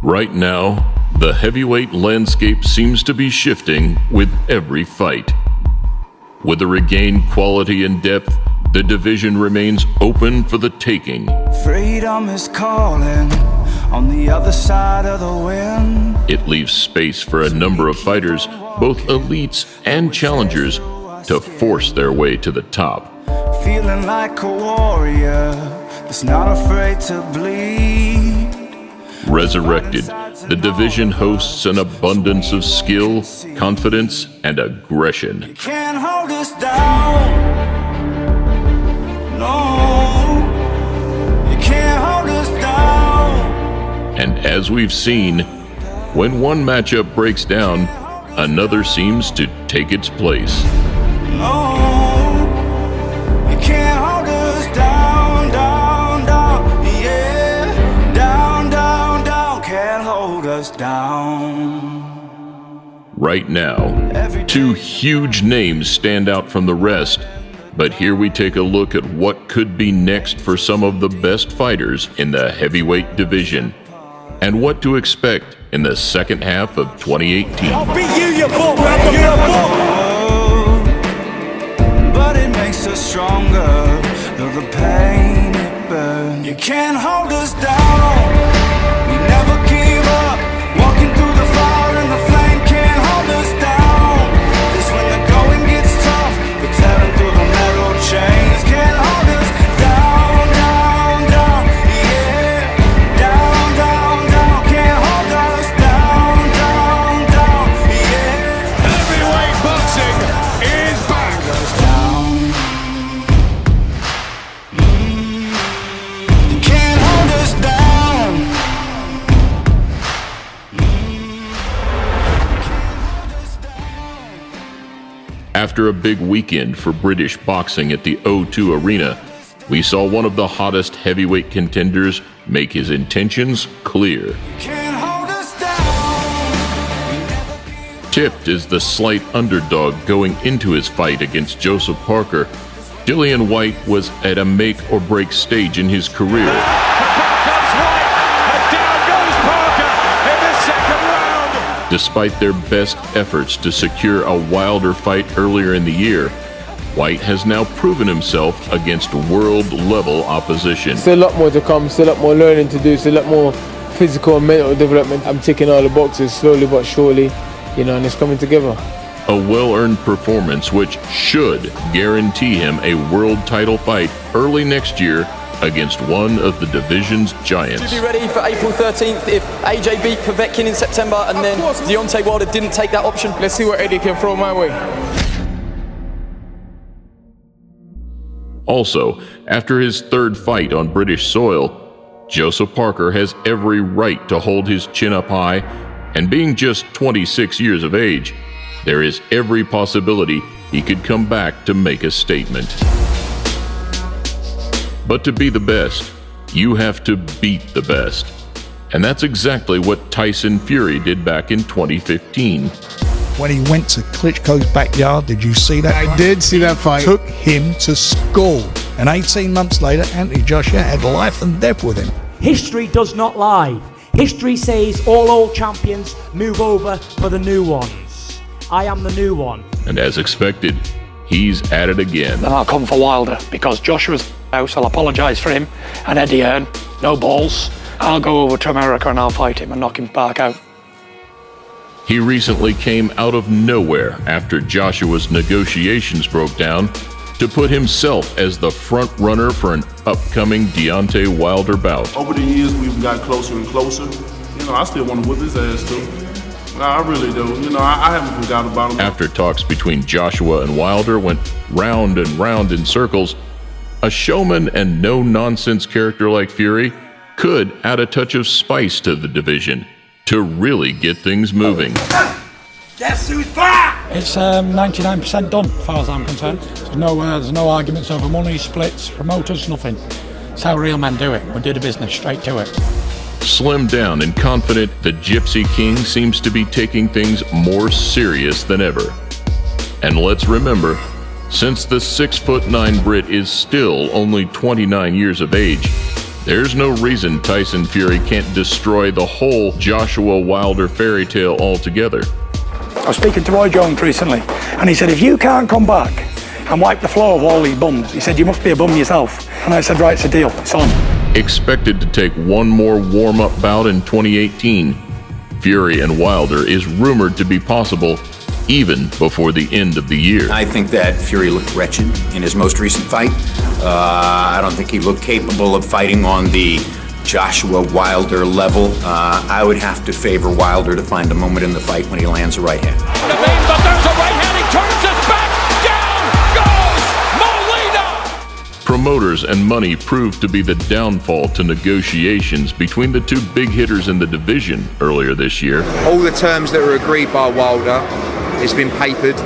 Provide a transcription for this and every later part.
Right now, the heavyweight landscape seems to be shifting with every fight. With the regained quality and depth, the division remains open for the taking. Freedom is calling on the other side of the wind. It leaves space for a number of fighters, both elites and challengers, to force their way to the top. Feeling like a warrior that's not afraid to bleed. Resurrected, the division hosts an abundance of skill, confidence, and aggression. You can't hold us down. No, you can't hold us down. And as we've seen, when one matchup breaks down, another seems to take its place. No, you can't hold us down, down, down. Yeah, down, down, down. Can't hold us down. Right now, two huge names stand out from the rest, but here we take a look at what could be next for some of the best fighters in the heavyweight division, and what to expect in the second half of 2018. I'll beat you, you bull, but it makes us stronger, though the pain it burns. You can't hold us down. We never give up. Walking through the fire and the flame can't hold us down. 'Cause when the going gets tough, we're tearing through the metal chains. Can't hold us down, down, down. Yeah, down, down, down. Can't hold us down, down, down. Yeah. Heavyweight boxing is back. Down. You can't hold us down. After a big weekend for British boxing at the O2 Arena, we saw one of the hottest heavyweight contenders make his intentions clear. Can't hold us down. Tipped as the slight underdog going into his fight against Joseph Parker, Dillian Whyte was at a make-or-break stage in his career. Back comes White, and down goes Parker in the second round. Despite their best efforts to secure a Wilder fight earlier in the year, Whyte has now proven himself against world-level opposition. Still a lot more to come, still a lot more learning to do, still a lot more physical and mental development. I'm ticking all the boxes slowly but surely, and it's coming together. A well-earned performance which should guarantee him a world title fight early next year against one of the division's giants. Should be ready for April 13th if AJ beat Povetkin in September and then Deontay Wilder didn't take that option. Let's see what Eddie can throw my way. Also, after his third fight on British soil, Joseph Parker has every right to hold his chin up high, and being just 26 years of age, there is every possibility he could come back to make a statement. But to be the best, you have to beat the best. And that's exactly what Tyson Fury did back in 2015. When he went to Klitschko's backyard, did you see that? I did see that fight. Took him to school. And 18 months later, Anthony Joshua had life and death with him. History does not lie. History says all old champions move over for the new ones. I am the new one. And as expected, he's at it again. Then I'll come for Wilder because Joshua's out, so I'll apologise for him. And Eddie Hearn, no balls. I'll go over to America and I'll fight him and knock him back out. He recently came out of nowhere after Joshua's negotiations broke down to put himself as the front runner for an upcoming Deontay Wilder bout. Over the years, we've got closer and closer. I still want to whip his ass too. I really do. I haven't forgot about him. After talks between Joshua and Wilder went round and round in circles, a showman and no-nonsense character like Fury could add a touch of spice to the division to really get things moving. Guess who's back? It's 99% done, as far as I'm concerned. There's no arguments over money, splits, promoters, nothing. It's how real men do it. We do the business, straight to it. Slimmed down and confident, the Gypsy King seems to be taking things more serious than ever. And let's remember, since the 6'9" Brit is still only 29 years of age, There's no reason Tyson Fury can't destroy the whole Joshua Wilder fairy tale altogether. I was speaking to Roy Jones recently, and he said, if you can't come back and wipe the floor of all these bums, he said, you must be a bum yourself. And I said, right, it's a deal, it's on. Expected to take one more warm-up bout in 2018, Fury and Wilder is rumored to be possible even before the end of the year. I think that Fury looked wretched in his most recent fight. I don't think he looked capable of fighting on the Joshua Wilder level. I would have to favor Wilder to find a moment in the fight when he lands a right hand. But there's a right hand, he turns his back, down goes Molina! Promoters and money proved to be the downfall to negotiations between the two big hitters in the division earlier this year. All the terms that were agreed by Wilder has been papered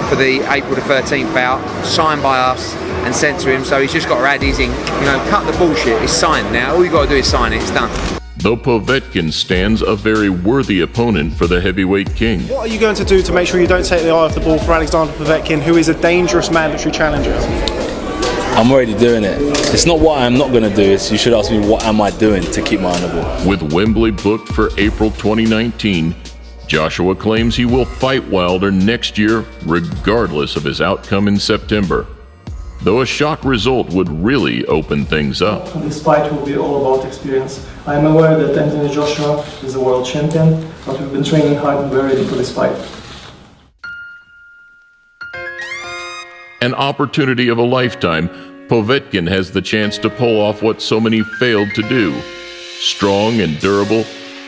for the April the 13th bout, signed by us and sent to him, so he's just got to add his ink. You know, cut the bullshit, it's signed now, all you got to do is sign it, it's done. Though Povetkin stands a very worthy opponent for the heavyweight king. What are you going to do to make sure you don't take the eye off the ball for Alexander Povetkin, who is a dangerous mandatory challenger? I'm already doing it. It's not what I'm not going to do, it's you should ask me what am I doing to keep my eye on the ball. With Wembley booked for April 2019, Joshua claims he will fight Wilder next year regardless of his outcome in September. Though a shock result would really open things up. This fight will be all about experience. I am aware that Anthony Joshua is a world champion, but we've been training hard and we're ready for this fight. An opportunity of a lifetime, Povetkin has the chance to pull off what so many failed to do. Strong and durable,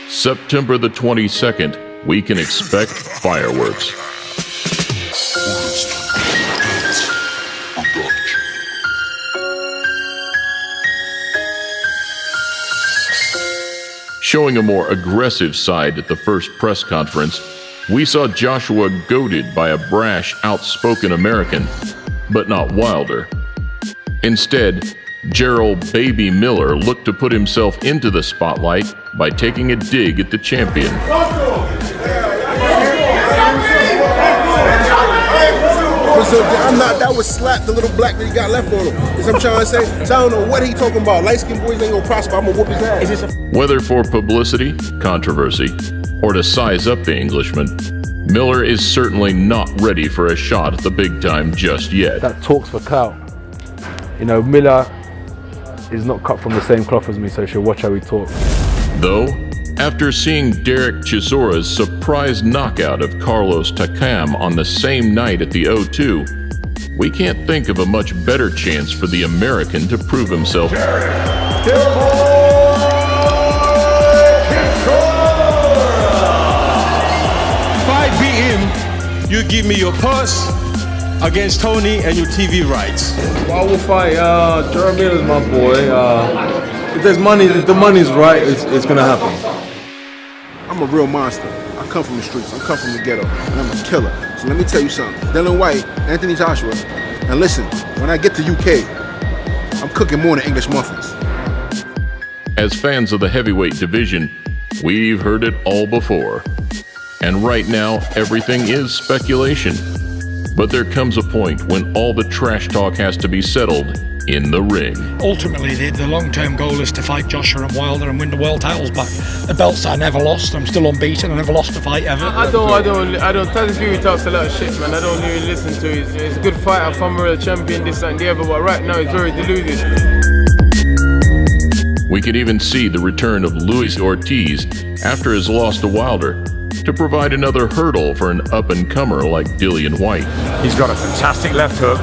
September the 22nd, we can expect fireworks. Showing a more aggressive side at the first press conference, we saw Joshua goaded by a brash, outspoken American, but not Wilder. Instead, Gerald Baby Miller looked to put himself into the spotlight by taking a dig at the champion. That was slap the little black that he got left on him. Is what I'm trying to say. So I don't know what he talking about. Light-skinned boys ain't gonna prosper. I'm gonna whoop his ass. Whether for publicity, controversy, or to size up the Englishman, Miller is certainly not ready for a shot at the big time just yet. That talks for clout. You know, Miller is not cut from the same cloth as me, so she'll watch how we talk. Though, after seeing Derek Chisora's surprise knockout of Carlos Takam on the same night at the O2, we can't think of a much better chance for the American to prove himself. If I beat him, you give me your purse against Tony and your TV rights. Well, I will fight Jared Miller's my boy. If there's money, if the money's right, it's gonna happen. I'm a real monster. I come from the streets. I come from the ghetto, and I'm a killer. So let me tell you something. Dylan White, Anthony Joshua, and listen, when I get to UK, I'm cooking more than English muffins. As fans of the heavyweight division, we've heard it all before. And right now, everything is speculation. But there comes a point when all the trash talk has to be settled in the ring. Ultimately, the long-term goal is to fight Joshua and Wilder and win the world titles back. The belts I never lost. I'm still unbeaten. I never lost a fight ever. I don't. Tyson Fury talks a lot of shit, man. I don't even listen to it. He's a good fighter, former champion, this and the other, but right now he's very deluded. We could even see the return of Luis Ortiz after his loss to Wilder to provide another hurdle for an up-and-comer like Dillian White. He's got a fantastic left hook.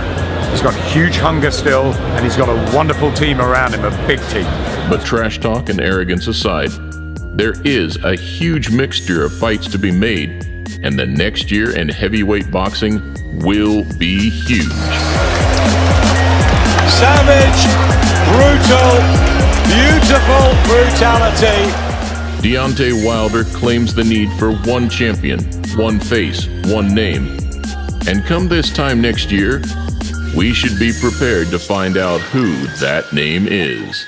He's got huge hunger still, and he's got a wonderful team around him, a big team. But trash talk and arrogance aside, there is a huge mixture of fights to be made, and the next year in heavyweight boxing will be huge. Savage, brutal, beautiful brutality. Deontay Wilder claims the need for one champion, one face, one name. And come this time next year, we should be prepared to find out who that name is.